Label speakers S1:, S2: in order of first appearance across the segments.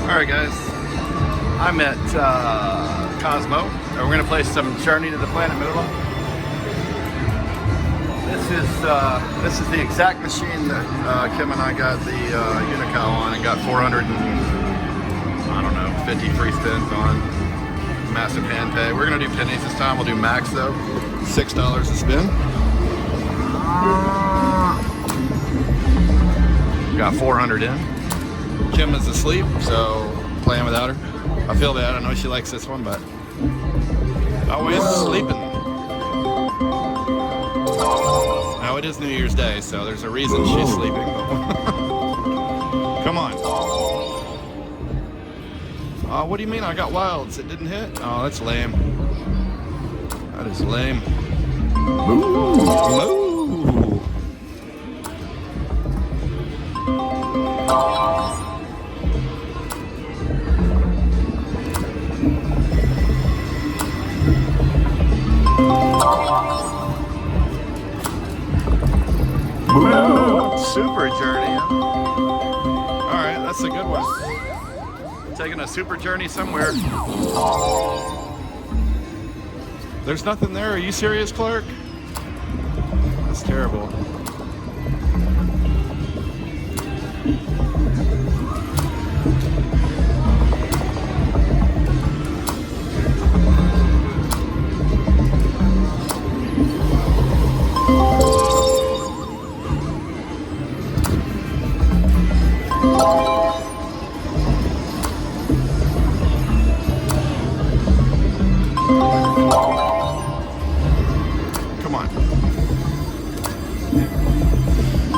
S1: Alright guys, I'm at Cosmo, and we're going to play some Journey to the Planet Moolah. This is the exact machine that Kim and I got the Unica on and got 450 free spins on. Massive hand pay. We're going to do pennies this time. We'll do max though. $6 a spin. Got 400 in. Kim is asleep, so playing without her. I feel bad. I know she likes this one, but always sleeping. Now it is New Year's Day, so there's a reason she's sleeping. Come on. Oh, what do you mean? I got wilds. It didn't hit? Oh, that's lame. That is lame. Moo. Moo. Super journey. Alright, that's a good one. Taking a super journey somewhere. There's nothing there. Are you serious, Clark? That's terrible. Come on.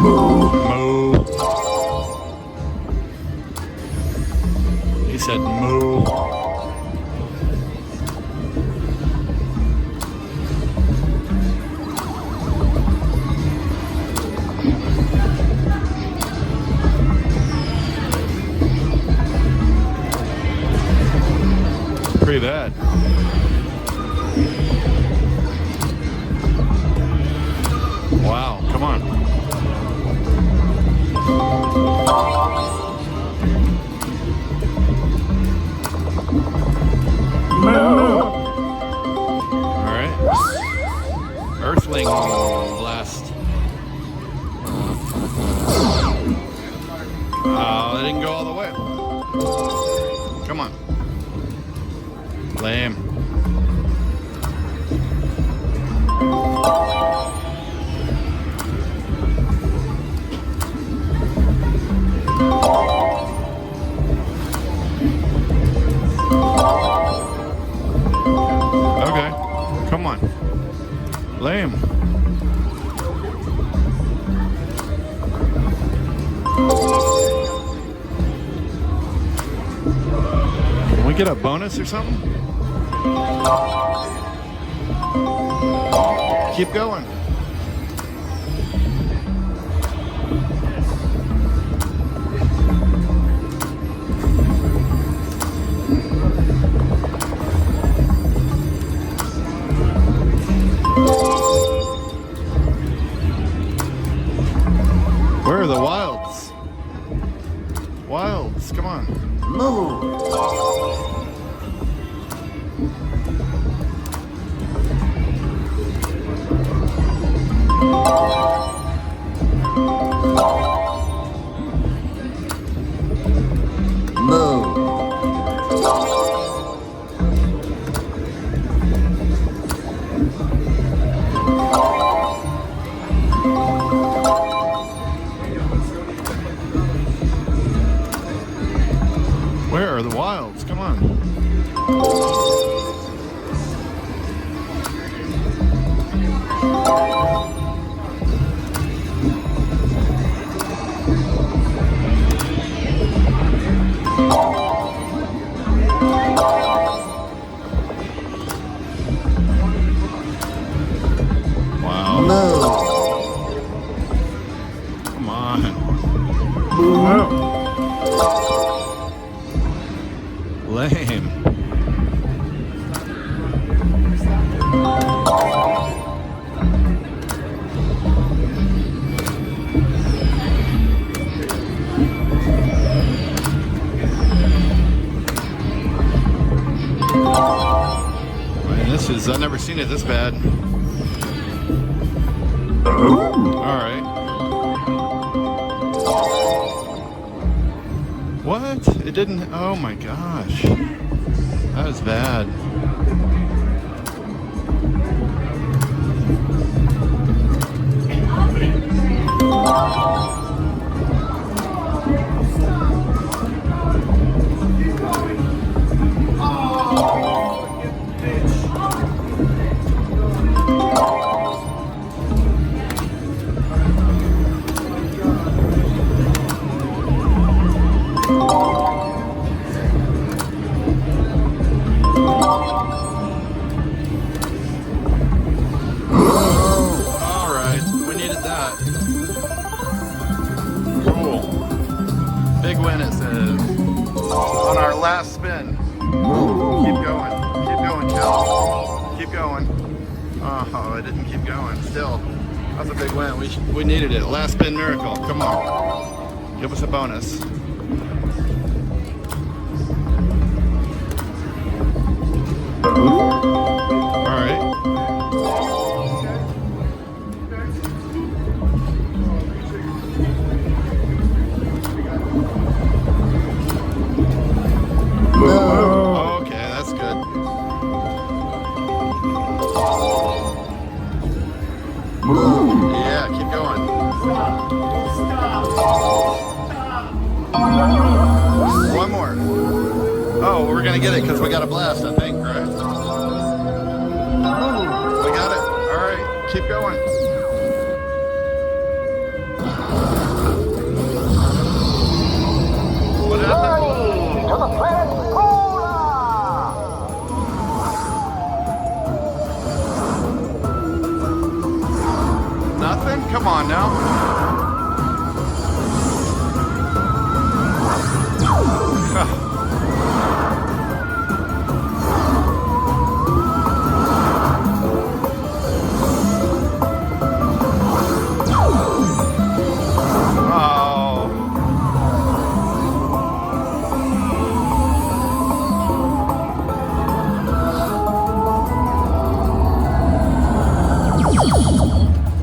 S1: Moo. Moo. He said moo. Pretty bad. Wow, come on. Alright. Earthling Blast. Oh, it didn't go all the way. Come on. Lame. Okay, come on. Lame. Can we get a bonus or something? Keep going. Where are the wilds? Wilds, come on. Move. Where are the wilds? Come on. Wow. No. Come on. No. Lame. This I've never seen it this bad. Alright. What? It didn't, oh my gosh. That was bad. Big win, it says. On our last spin. Keep going, Cal. Keep going. Oh, it didn't keep going. Still, that's a big win. We needed it. Last spin miracle. Come on. Give us a bonus. All right. Okay, that's good. Yeah, keep going. One more. Oh, we're gonna get it because we got a blast, I think, right? We got it. All right, keep going. What happened?
S2: To the planet Moolah!
S1: Nothing? Come on now.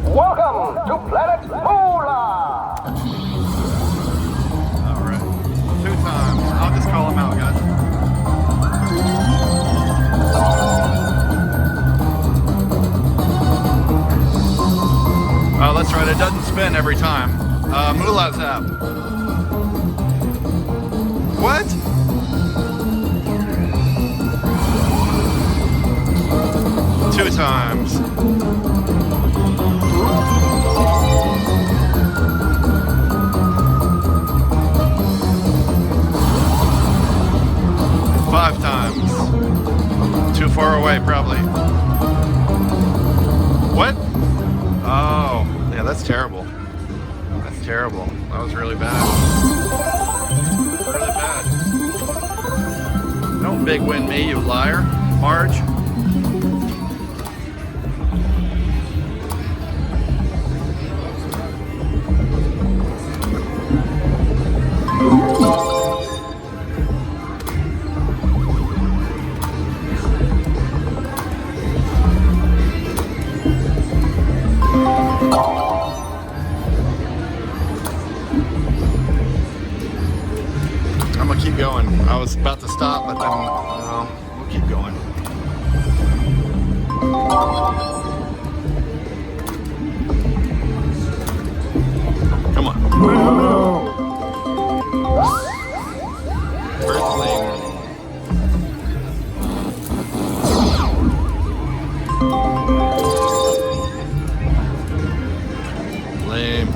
S2: Welcome to planet Moolah!
S1: Alright. 2 times. I'll just call them out, guys. Oh, that's right. It doesn't spin every time. Moolah's app. What? Two times. Five times. Too far away, probably. What? Oh, yeah, that's terrible. That's terrible. That was really bad. Really bad. Don't big win me, you liar. Marge. I'm gonna keep going. I was about to stop, but then we'll keep going. Come on. Earthling. Lame.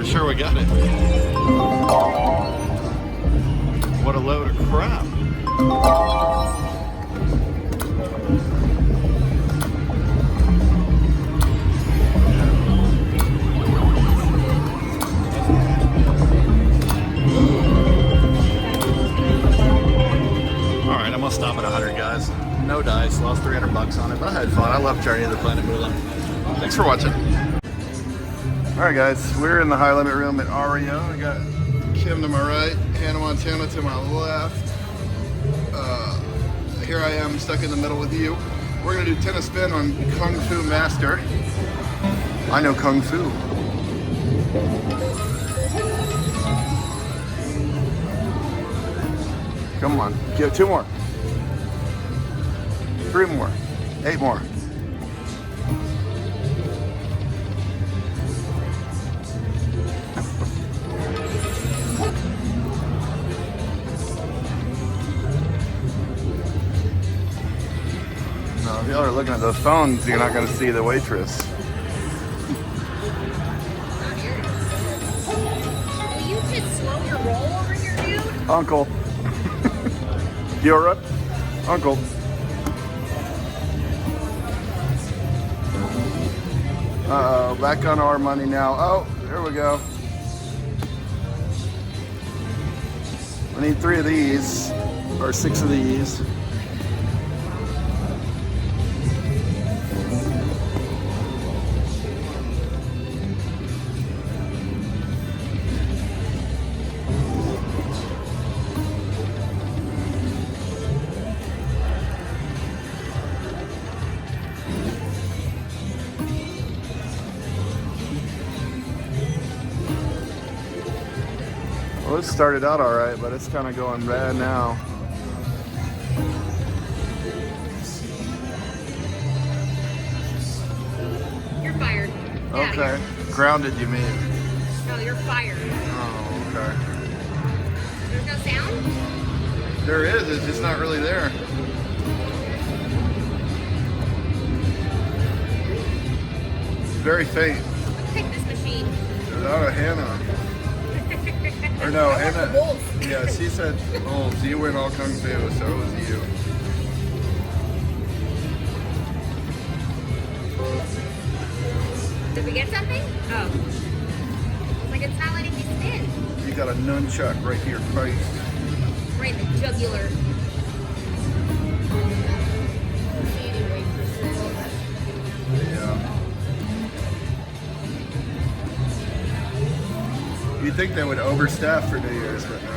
S1: Sure, we got it. What a load of crap. Alright, I'm gonna stop at 100, guys. No dice, lost 300 bucks on it, but I had fun. I love Journey to the Planet Moolah. Thanks for watching. Alright guys, we're in the high limit room at Ario. I got Kim to my right, Hannah Montana to my left. Here I am stuck in the middle with you. We're gonna do tennis spin on Kung Fu Master. I know Kung Fu. Come on, give 2 more. 3 more, 8 more. No, if y'all are looking at those phones, you're not going to see the waitress.
S3: Will you just slow your roll over here, dude?
S1: Uncle. Europe. Uncle. Uh-oh, back on our money now. Oh, there we go. We need 3 of these, or 6 of these. Well, it started out all right, but it's kind of going bad now.
S3: You're fired.
S1: Okay. Grounded, you mean?
S3: No, you're fired.
S1: Oh, okay.
S3: There's no sound?
S1: There is, it's just not really there. Very faint.
S3: Let's pick this machine.
S1: Without a Hannah. Or no,
S3: I want
S1: Hannah.
S3: the wolves.
S1: Yeah, she said wolves. You went all Kung Fu, so it was you.
S3: get something? Oh. It's like it's not letting me spin.
S1: You got a nunchuck right here, Christ.
S3: Right in the jugular.
S1: Yeah. You'd think they would overstaff for New Year's, but no.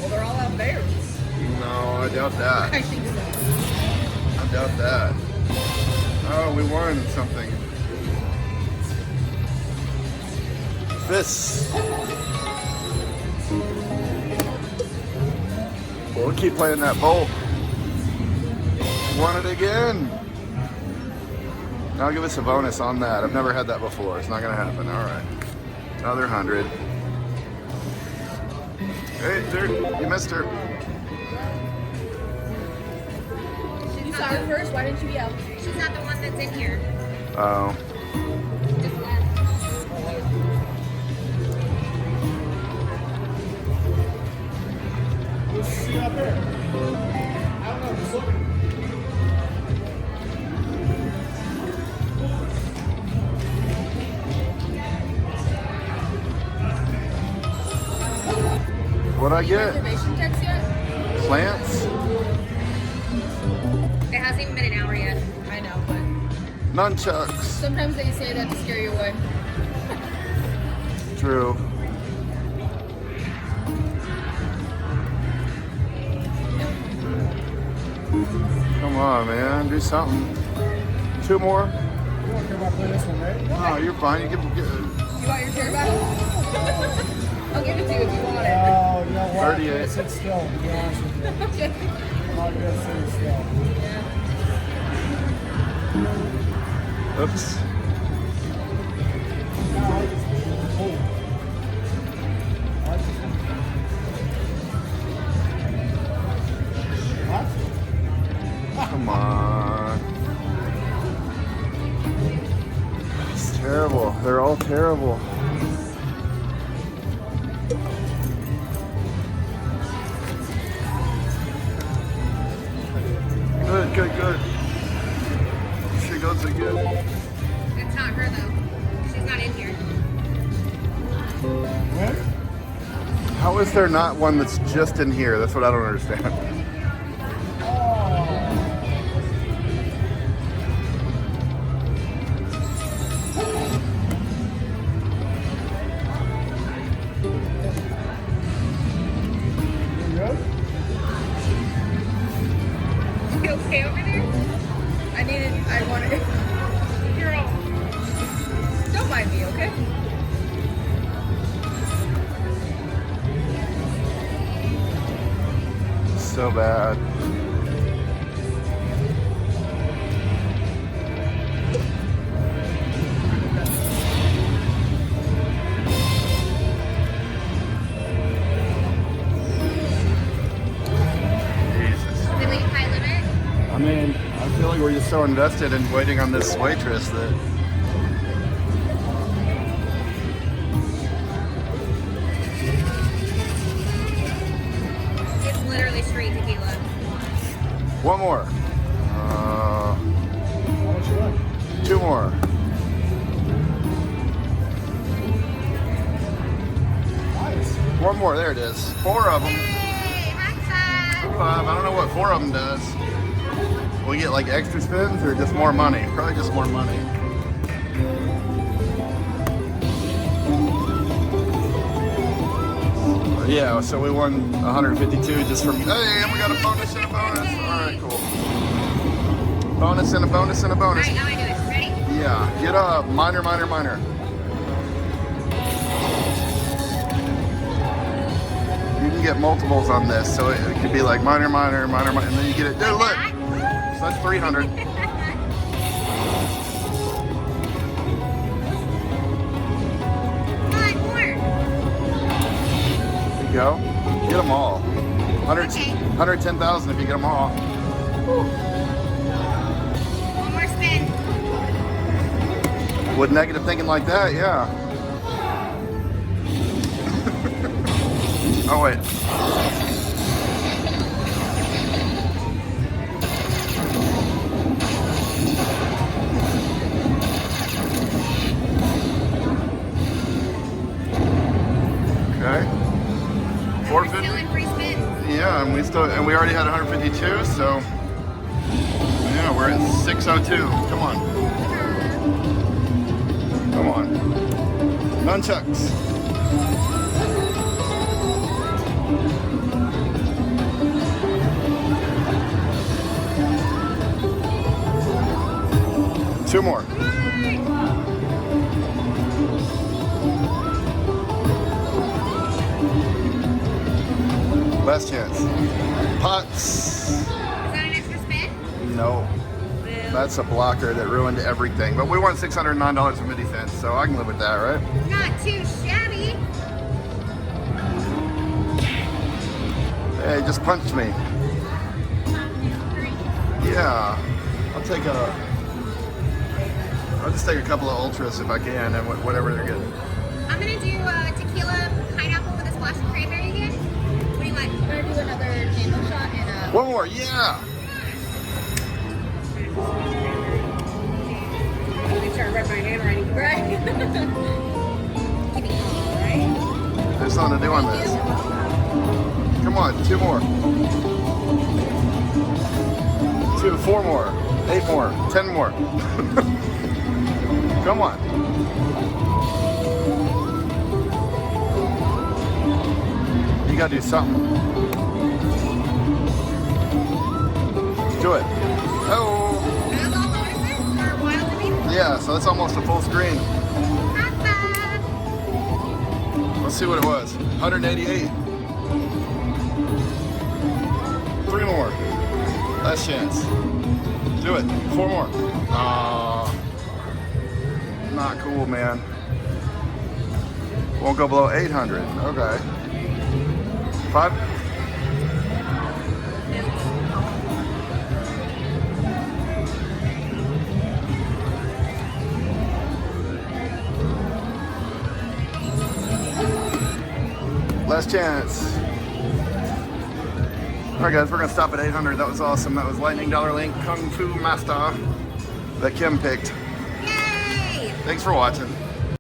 S4: Well, they're all out there.
S1: No, I doubt that.
S4: I think so.
S1: I doubt that. Oh, we won something. This. We'll keep playing that bowl. Won it again. I'll give us a bonus on that. I've never had that before. It's not gonna happen. All right. Another 100. Hey, dude, you missed her.
S4: You saw her first. Why didn't you yell?
S3: She's not the one that's in here.
S1: Oh.
S3: Just left.
S5: What's she up there? I don't know, just looking.
S1: What'd I get?
S4: Reservation text yet?
S1: Plants?
S3: It hasn't even been an hour yet.
S4: I know, but
S1: Nunchucks.
S4: sometimes they say that to scare you away.
S1: True. Come on, man. Do something. 2 more?
S5: You don't care about playing this one, right?
S1: Oh, you're fine. You can get
S4: You want your chair back? I'll give it to you if you want it.
S5: Oh, you know what?
S1: 38.
S5: Sit still, to be honest with you.
S4: Okay.
S5: I'm not good at sitting still.
S1: Oops.
S5: No, I just, oh. I just, what?
S1: Come on. It's terrible. They're all terrible. Good, good, good. She goes again.
S3: It's not her though. She's not in here.
S5: When?
S1: How is there not one that's just in here? That's what I don't understand.
S5: You good?
S3: You okay over there?
S4: I wanted.
S3: Girl.
S4: Don't mind me, okay?
S1: So bad. Jesus.
S3: Did we high limit?
S1: I mean, I feel like we're just so invested in waiting on this waitress that
S3: It's literally straight tequila.
S1: one more.
S5: How much you like?
S1: 2 more.
S5: Nice.
S1: 1 more. There it is. 4 of them.
S3: Hey, high five.
S1: 5. I don't know what 4 of them does. We get like extra spins or just more money? Probably just more money. Yeah, so we won 152 just from. Hey, and we got a bonus and a bonus. All right, cool. Bonus and a bonus and a bonus.
S3: Alright, now I do it. Ready?
S1: Yeah, get a minor, minor, minor. You can get multiples on this, so it could be like minor, minor, minor, minor, and then you get it. Dude, look. So that's 300.
S3: Five more.
S1: There you go. Get them all. 100,
S3: Okay.
S1: 110,000 if you get them all.
S3: One more spin.
S1: With negative thinking like that, yeah. Oh, wait. Still, and we already had 152, so yeah, we're at 602. Come on. Come on. Nunchucks. Two more. Last chance. Pots.
S3: Is that an extra spin?
S1: No. That's a blocker that ruined everything. But we won $609.50, so I can live with that, right?
S3: Not too shabby.
S1: Hey, just punched me. Yeah. I'll just take a couple of ultras if I can, and whatever they're getting.
S3: I'm gonna do tequila pineapple with a splash of cranberry again. What do you want?
S4: I'm gonna do another mango shot and a.
S1: One more, yeah.
S3: Make sure I read my handwriting.
S4: Right.
S1: There's something to do on this. Come on, two more. Two, four more, 8 more, 10 more. Come on. You gotta do something. Do it. Oh.
S3: That's all bonuses or wild to me?
S1: Yeah, so that's almost a full screen.
S3: Not bad.
S1: Let's see what it was. 188. 3 more. Last chance. Do it. 4 more. Not cool, man. Won't go below 800. Okay. 5. Last chance. All right, guys, we're gonna stop at 800. That was awesome. That was Lightning Dollar Link Kung Fu Master that Kim picked.
S3: Yay!
S1: Thanks for watching.